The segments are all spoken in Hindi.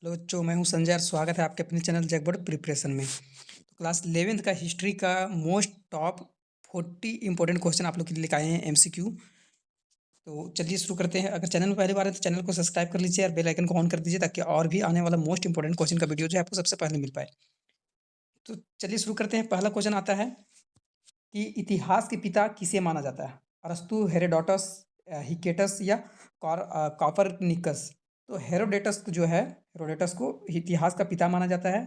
हेलो बच्चों, मैं हूं संजय और स्वागत है आपके अपने चैनल जैकबोर्ड प्रिपरेशन में। तो क्लास 11th का हिस्ट्री का मोस्ट टॉप 40 इंपॉर्टेंट क्वेश्चन आप लोग के लिए लेकर आए हैं एमसीक्यू। तो चलिए शुरू करते हैं। अगर चैनल में पहली बार है तो चैनल को सब्सक्राइब कर लीजिए और बेल आइकन को ऑन कर दीजिए ताकि और भी आने वाला मोस्ट इंपॉर्टेंट क्वेश्चन का वीडियो जो है आपको सबसे पहले मिल पाए। तो चलिए शुरू करते हैं। पहला क्वेश्चन आता है कि इतिहास के पिता किसे माना जाता है? अरस्तु, हेरोडोटस, हिकेटस या कॉपरनिकस? तो हेरोडेटस जो है, हेरोडेटस को इतिहास का पिता माना जाता है।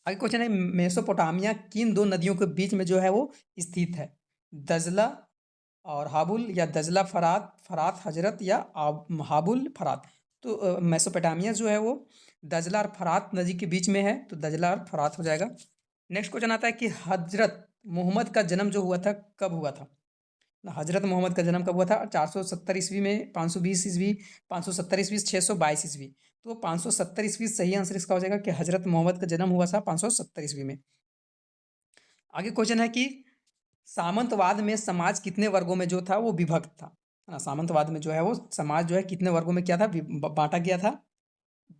आगे क्वेश्चन है, मेसोपोटामिया किन दो नदियों के बीच में जो है वो स्थित है? दजला और हाबुल, या दजला फरात, फरात हजरत, या हाबुल फरात? तो मेसोपोटामिया जो है वो दजला और फरात नदी के बीच में है, तो दजला और फरात हो जाएगा। नेक्स्ट क्वेश्चन आता है कि हजरत मोहम्मद का जन्म जो हुआ था कब हुआ था? हजरत मोहम्मद का जन्म कब हुआ था? 470 ईस्वी में, 520 ईस्वी, 570 ईस्वी, 622 ईस्वी? तो 570 ईस्वी सही आंसर इसका हो जाएगा कि हजरत मोहम्मद का जन्म हुआ था 570 ईस्वी में। आगे क्वेश्चन है कि सामंतवाद में समाज कितने वर्गों में जो था वो विभक्त था? है ना, सामंतवाद में जो है वो समाज जो है कितने वर्गों में क्या था, बांटा गया था?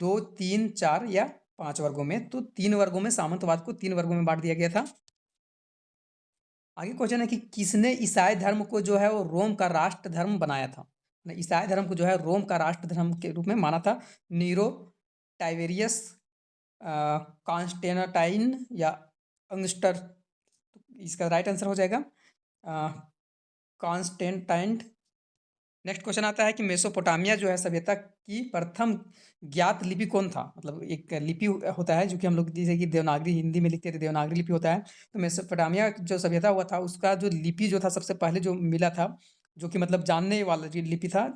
2, 3, 4 या 5 वर्गों में? तो 3 वर्गों में, सामंतवाद को 3 वर्गों में बांट दिया गया था। आगे क्वेश्चन है कि किसने ईसाई धर्म को जो है वो रोम का राष्ट्र धर्म बनाया था? ईसाई धर्म को जो है रोम का राष्ट्र धर्म के रूप में माना था। नीरो, टाइवेरियस, कॉन्स्टेंटाइन या अंगस्टर? इसका राइट आंसर हो जाएगा कॉन्स्टेंटाइन। नेक्स्ट क्वेश्चन आता है कि मेसोपोटामिया जो है सभ्यता की प्रथम ज्ञात लिपि कौन था? मतलब एक लिपि होता है जो कि हम लोग जैसे कि देवनागरी हिंदी में लिखते थे, देवनागरी लिपि होता है। तो मेसोपोटामिया जो सभ्यता हुआ था उसका जो लिपि जो था सबसे पहले जो मिला था, जो कि मतलब जानने वाला जो लिपि था,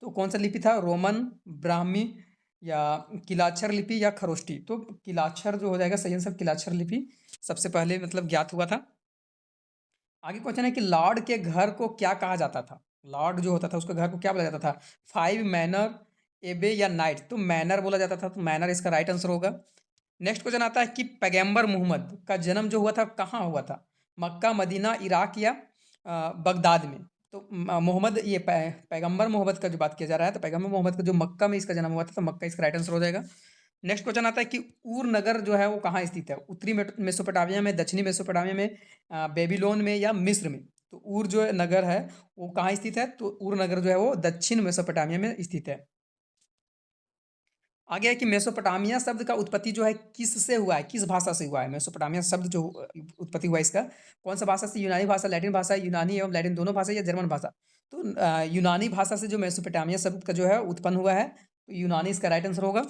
तो कौन सा लिपि था? रोमन, ब्राह्मी, या किलाक्षर लिपि, या खरोष्टी? तो किलाक्षर जो हो जाएगा सही आंसर, किलाक्षर लिपि सबसे पहले मतलब ज्ञात हुआ था। आगे क्वेश्चन है कि लॉर्ड के घर को क्या कहा जाता था? लॉर्ड जो होता था उसके घर को क्या बोला जाता था? 5 मैनर, एबे या नाइट? तो मैनर बोला जाता था, तो मैनर इसका राइट आंसर होगा। नेक्स्ट क्वेश्चन आता है कि पैगंबर मोहम्मद का जन्म जो हुआ था कहाँ हुआ था? मक्का, मदीना, इराक या बगदाद में? तो मोहम्मद ये पैगंबर मोहम्मद का जो बात किया जा रहा है, तो पैगंबर मोहम्मद का जो मक्का में इसका जन्म हुआ था, तो मक्का इसका राइट आंसर हो जाएगा। नेक्स्ट क्वेश्चन आता है कि ऊर नगर जो है वो कहाँ स्थित है? उत्तरी मेसोपोटामिया में, दक्षिणी मेसोपोटामिया में, बेबीलोन में, या मिस्र में? तो ऊर जो नगर है वो कहाँ स्थित है? तो ऊर नगर जो है वो दक्षिण मेसोपोटामिया में स्थित है। आगे है कि मेसोपोटामिया शब्द का उत्पत्ति जो है किससे हुआ है, किस भाषा से हुआ है? मेसोपोटामिया शब्द जो उत्पत्ति हुआ है इसका कौन सा भाषा से? यूनानी भाषा, लैटिन भाषा, यूनानी एवं लैटिन दोनों भाषा, या जर्मन भाषा? तो यूनानी भाषा से जो मेसोपोटामिया शब्द का जो है उत्पन्न हुआ है, तो यूनानी इसका राइट आंसर होगा।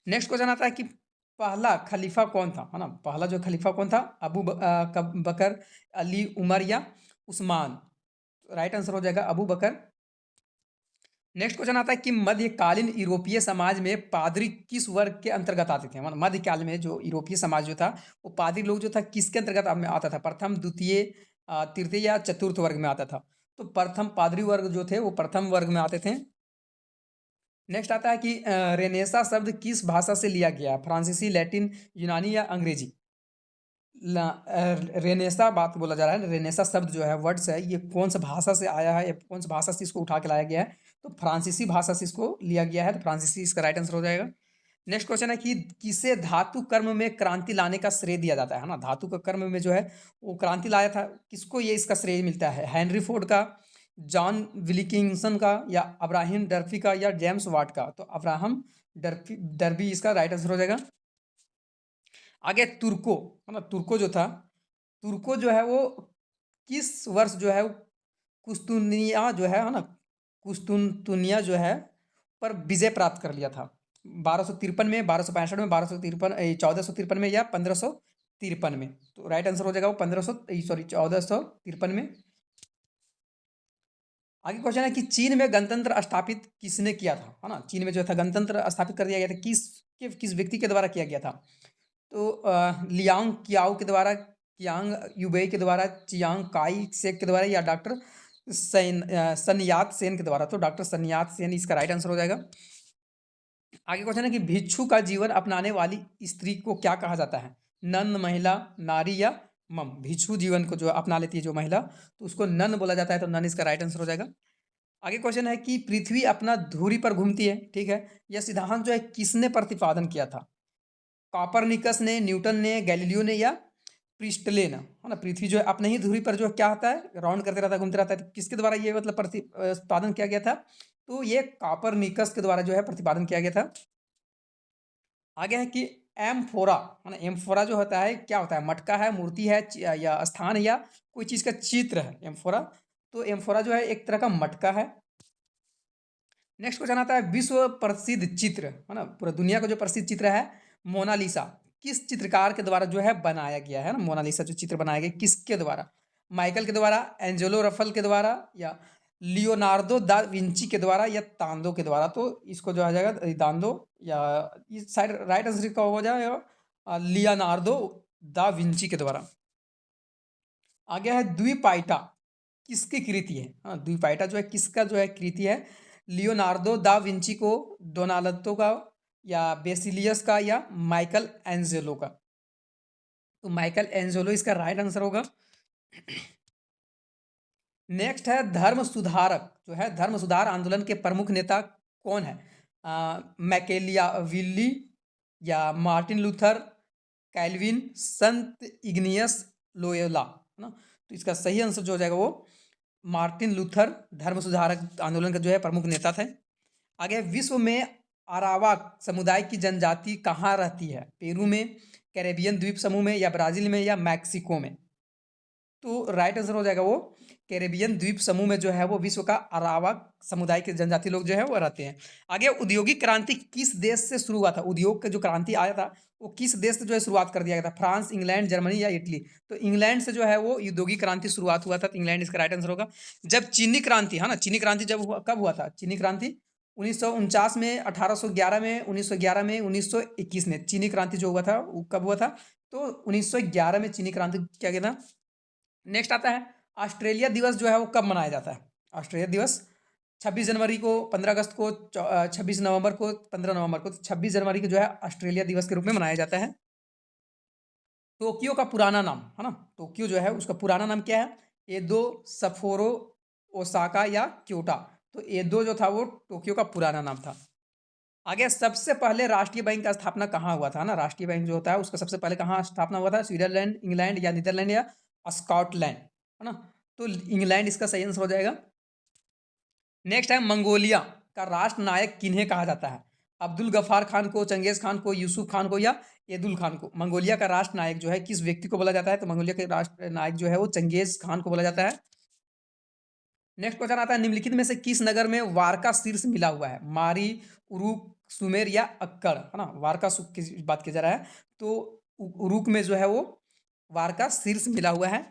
नेक्स्ट क्वेश्चन आता है कि पहला खलीफा कौन था? है ना, पहला जो खलीफा कौन था? बकर, अली, उमर या उस्मान? राइट आंसर हो जाएगा अबू बकर। नेक्स्ट क्वेश्चन आता है कि मध्यकालीन यूरोपीय समाज में पादरी किस वर्ग के अंतर्गत आते थे? मतलब मध्यकाल में जो यूरोपीय समाज जो था वो पादरी लोग जो था किसके अंतर्गत में आता था? प्रथम, द्वितीय, तृतीय या चतुर्थ वर्ग में आता था? तो प्रथम पादरी वर्ग जो थे वो प्रथम वर्ग में आते थे। नेक्स्ट आता है कि रेनेसा शब्द किस भाषा से लिया गया है? फ्रांसीसी, लैटिन, यूनानी या अंग्रेजी? रेनेसा बात बोला जा रहा है, रेनेसा शब्द जो है वर्ड्स है ये कौन सा भाषा से आया है या कौन सा भाषा से इसको उठा के लाया गया है? तो फ्रांसीसी भाषा से इसको लिया गया है, तो फ्रांसीसी इसका राइट आंसर हो जाएगा। नेक्स्ट क्वेश्चन है कि किसे धातु कर्म में क्रांति लाने का श्रेय दिया जाता है? ना, धातु का कर्म में जो है वो क्रांति लाया था, किसको ये इसका श्रेय मिलता है? हेनरी फोर्ड का, जॉन विलिकिंसन का, या अब्राहम डर्फी का, या जेम्स वाट का? तो अब्राहम डर्बी इसका राइट आंसर हो जाएगा। आगे तुर्को, है ना, तुर्को जो था, तुर्को जो है वो किस वर्ष जो है कुस्तुनिया जो है ना, कुस्तुनतुनिया जो है पर विजय प्राप्त कर लिया था? 1253 में, 1265 में, 1253, 1453 में, या 1553 में? तो राइट आंसर हो जाएगा वो 1453 में। आगे क्वेश्चन है कि चीन में गणतंत्र स्थापित किसने किया था? है ना, चीन में जो था गणतंत्र स्थापित कर दिया गया था, किस व्यक्ति के द्वारा किया गया था? तो लियांग कियाओ के द्वारा, कियांग यूबेई के द्वारा, चियांग काई शेक के द्वारा, या डॉक्टर सनयात सेन के द्वारा? तो डॉक्टर सनयात सेन इसका राइट आंसर हो जाएगा। आगे क्वेश्चन है कि भिक्षु का जीवन अपनाने वाली स्त्री को क्या कहा जाता है? नन, महिला, नारी, या मम? भिक्षु जीवन को जो अपना लेती है जो महिला, तो उसको नन बोला जाता है, तो नन इसका राइट आंसर हो जाएगा। आगे क्वेश्चन है कि पृथ्वी अपना धुरी पर घूमती है, ठीक है। यह सिद्धांत जो है किसने प्रतिपादन किया था? कॉपरनिकस ने, न्यूटन ने, गैलीलियो ने या प्रिस्टले ने, है ना। पृथ्वी जो है अपने ही धुरी पर जो है क्या होता है, राउंड करते रहता है, घूमते रहता है। तो किसके द्वारा ये मतलब प्रतिपादन किया गया था? तो ये कॉपरनिकस के द्वारा जो है प्रतिपादन किया गया था। आगे है कि एम्फोरा, है ना। एम्फोरा जो होता है क्या होता है? मटका है, मूर्ति है, या स्थान है, या कोई चीज का चित्र है एम्फोरा। तो एम्फोरा जो है एक तरह का मटका है। नेक्स्ट क्वेश्चन आता है विश्व प्रसिद्ध चित्र, है ना, पूरा दुनिया का जो प्रसिद्ध चित्र है मोनालिसा, किस चित्रकार के द्वारा जो है बनाया गया है ना। मोनालिसा जो चित्र बनाया गया किसके द्वारा? माइकल के द्वारा, एंजेलो रफल के द्वारा, या लियोनार्डो दा विंची के द्वारा, या तांदो के द्वारा। तो इसको जो आ जाएगा दांदो, या इस साइड राइट आंसर का हो जाएगा लियोनार्डो दा विंची के द्वारा। आगे है द्विपाइटा, किसकी कृति है? हाँ, द्विपाइटा जो है किसका जो है कृति है? लियोनार्डो दा विंची को, डोनाल्डो का, या बेसिलियस का, या माइकल एंजेलो का। तो माइकल एंजेलो इसका राइट आंसर होगा। नेक्स्ट है धर्म सुधारक, जो है धर्म सुधार आंदोलन के प्रमुख नेता कौन है? मैकेलियाविल्ली, या मार्टिन लूथर, कैल्विन, संत इग्नियस लोयोला, है ना। तो इसका सही आंसर जो हो जाएगा वो मार्टिन लूथर, धर्म सुधारक आंदोलन का जो है प्रमुख नेता थे। आगे विश्व में अरावाक समुदाय की जनजाति कहाँ रहती है? पेरू में, कैरेबियन द्वीप समूह में, या ब्राजील में, या मैक्सिको में। तो राइट आंसर हो जाएगा वो कैरेबियन द्वीप समूह में जो है वो विश्व का अरावाक समुदाय के जनजाति लोग जो है वो रहते हैं। आगे औद्योगिक क्रांति किस देश से शुरू हुआ था? उद्योग का जो क्रांति आया था वो किस देश से जो है शुरुआत कर दिया गया था? फ्रांस, इंग्लैंड, जर्मनी, या इटली। तो इंग्लैंड से जो है वो औद्योगिक क्रांति शुरुआत हुआ था, तो इंग्लैंड इसका राइट आंसर होगा। जब चीनी क्रांति, है ना, चीनी क्रांति जब कब हुआ था? चीनी क्रांति 1949 में, 1811 में, 1911 में, 1921 में। चीनी क्रांति जो हुआ था वो कब हुआ था? तो 1911 में चीनी क्रांति किया गया था। नेक्स्ट आता है ऑस्ट्रेलिया दिवस जो है वो कब मनाया जाता है? ऑस्ट्रेलिया दिवस 26 जनवरी को, 15 अगस्त को, 26 नवंबर को, 15 नवंबर को। तो 26 जनवरी को जो है ऑस्ट्रेलिया दिवस के रूप में मनाया जाता है। टोक्यो का पुराना नाम, है ना, टोक्यो जो है उसका पुराना नाम क्या है? एदो, सफोरो, ओसाका, या क्योटा। तो एदो जो था वो टोक्यो का पुराना नाम था। आगे सबसे पहले राष्ट्रीय बैंक का स्थापना कहाँ हुआ था ना? राष्ट्रीय बैंक जो होता है उसका सबसे पहले कहाँ स्थापना हुआ था? स्विट्जरलैंड, इंग्लैंड, या नीदरलैंड, या स्कॉटलैंड, है ना। तो इंग्लैंड इसका सही आंसर हो जाएगा। नेक्स्ट है मंगोलिया का राष्ट्र नायक किन्हें कहा जाता है? अब्दुल गफ्फार खान को, चंगेज खान को, यूसुफ खान को, या एदुल खान को। मंगोलिया का राष्ट्र नायक जो है किस व्यक्ति को बोला जाता है? तो मंगोलिया के राष्ट्र नायक जो है वो चंगेज खान को बोला जाता है। नेक्स्ट क्वेश्चन आता है निम्नलिखित में से किस नगर में वारका शीर्ष मिला हुआ है? मारी, उरुक, सुमेर, या अक्कड़, है ना। वारका सुख की बात की जा रहा है, तो उरुक में जो है वो वारका शीर्ष मिला हुआ है।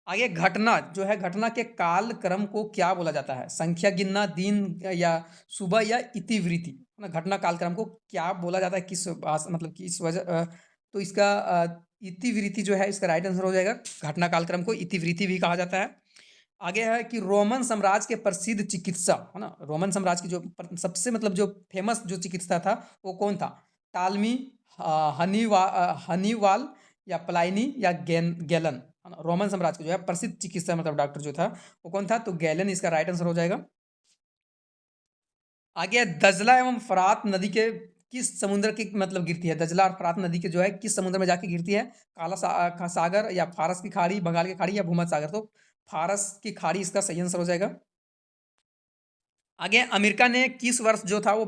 आगे घटना जो है, घटना के काल क्रम को क्या बोला जाता है? संख्या गिनना, दिन, या सुबह, या इतिवृत्ति, है ना। घटना काल क्रम को क्या बोला जाता है? मतलब किस वजह तो इसका इतिवृत्ति जो है इसका राइट आंसर हो जाएगा। घटना काल क्रम को इतिवृत्ति भी कहा जाता है। आगे है कि रोमन साम्राज्य के प्रसिद्ध चिकित्सा, है ना, रोमन साम्राज्य की जो सबसे मतलब जो फेमस जो चिकित्सा था वो कौन था? टालमी, हनीवाल, या प्लाइनी, या गैलन, है ना। रोमन साम्राज्य का जो है प्रसिद्ध चिकित्सा मतलब डॉक्टर जो था वो कौन था? तो गैलन इसका राइट आंसर हो जाएगा। आगे है दजला एवं फरात नदी के किस समुद्र की मतलब गिरती है? दजला और फरात नदी के जो है किस समुद्र में जाके गिरती है? सागर, या फारस की खाड़ी, बंगाल की खाड़ी, या भूमध्य सागर। तो फारस की खाड़ी इसका सही आंसर हो जाएगा। आगे अमेरिका ने किस वर्ष जो था वो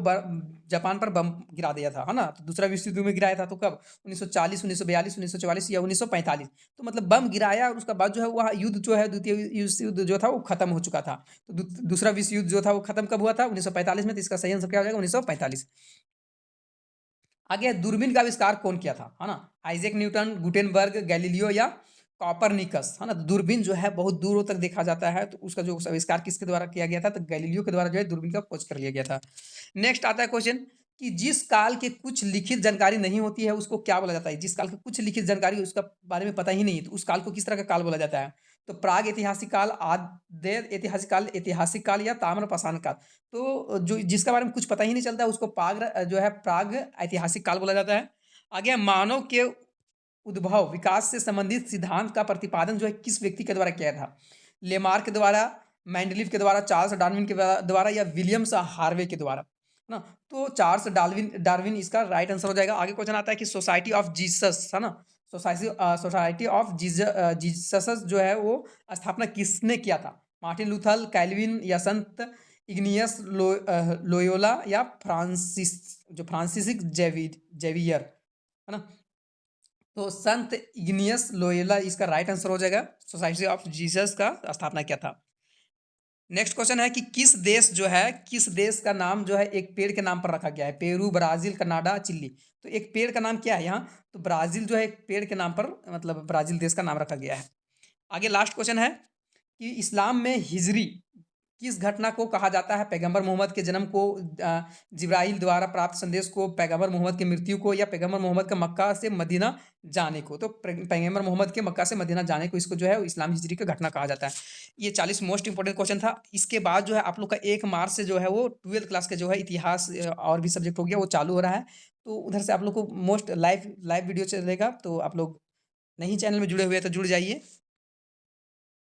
जापान पर बम गिरा दिया था, है ना। तो दूसरा विश्व युद्ध में गिराया था, तो कब? 1940, 1942, 1944, या 1945। तो मतलब बम गिराया और उसका बाद जो है वह युद्ध जो है द्वितीय विश्व युद्ध जो था वो खत्म हो चुका था। तो दूसरा विश्व युद्ध जो था वो खत्म कब हुआ था? 1945 में। तो इसका सही आंसर क्या हो जाएगा? 1945। आगे दूरबीन का आविष्कार कौन किया था, है ना? आइजैक न्यूटन, गुटेनबर्ग, गैलीलियो, या कॉपरनिकस, है ना। तो दूरबीन जो है बहुत दूरों तक देखा जाता है, तो उसका जो आविष्कार किसके द्वारा किया गया था? तो गैलीलियो के द्वारा जो है दूरबीन का खोज कर लिया गया था। नेक्स्ट आता है क्वेश्चन कि जिस काल के कुछ लिखित जानकारी नहीं होती है उसको क्या बोला जाता है? जिस काल की कुछ लिखित जानकारी उसका बारे में पता ही नहीं है तो उस काल को किस तरह का काल बोला जाता है? तो प्राग ऐतिहासिक काल, आद्य ऐतिहासिक काल, या ताम्रपाषाण काल। तो जो जिसके बारे में कुछ पता ही नहीं चलता उसको जो है प्राग ऐतिहासिक काल बोला जाता है। आगे मानव के उद्भव विकास से संबंधित सिद्धांत का प्रतिपादन जो है किस व्यक्ति के द्वारा किया था? लेमार्क के द्वारा, मेंडलीव के द्वारा, चार्ल्स डार्विन के द्वारा या विलियम्स हार्वे के द्वारा, है ना? तो चार्ल्स डार्विन डार्विन इसका राइट आंसर हो जाएगा। आगे क्वेश्चन आता है कि सोसाइटी ऑफ जीसस, है ना? सोसाइटी ऑफ जीसस जो है वो स्थापना किसने किया था? मार्टिन लूथर, कैल्विन या संत इग्नियस लोयोला या फ्रांसिस जेवियर, है ना? तो संत इग्नियस लोयोला इसका राइट आंसर हो जाएगा। सोसाइटी ऑफ जीसस का स्थापना किया था। नेक्स्ट क्वेश्चन है कि किस देश का नाम जो है एक पेड़ के नाम पर रखा गया है? Peru, Brazil, Canada, Chile. तो एक पेड़ का नाम क्या है यहाँ? तो ब्राजील जो है एक पेड़ के नाम पर, मतलब ब्राजील देश का नाम रखा गया है। आगे लास्ट क्वेश्चन है कि इस्लाम में हिजरी किस घटना को कहा जाता है? पैगंबर मोहम्मद के जन्म को, जिब्राइल द्वारा प्राप्त संदेश को, पैगंबर मोहम्मद की मृत्यु को, या पैगंबर मोहम्मद का मक्का से मदीना जाने को? तो पैगंबर मोहम्मद के मक्का से मदीना जाने को इसको जो है इस्लाम हिजरी का घटना कहा जाता है। ये 40 मोस्ट इंपॉर्टेंट क्वेश्चन था। इसके बाद जो है आप लोग का 1 मार्च से जो है वो 12th क्लास के जो है इतिहास और भी सब्जेक्ट हो गया वो चालू हो रहा है। तो उधर से आप लोग को मोस्ट लाइव लाइव वीडियो चलेगा, तो आप लोग नहीं चैनल में जुड़े हुए हैं तो जुड़ जाइए।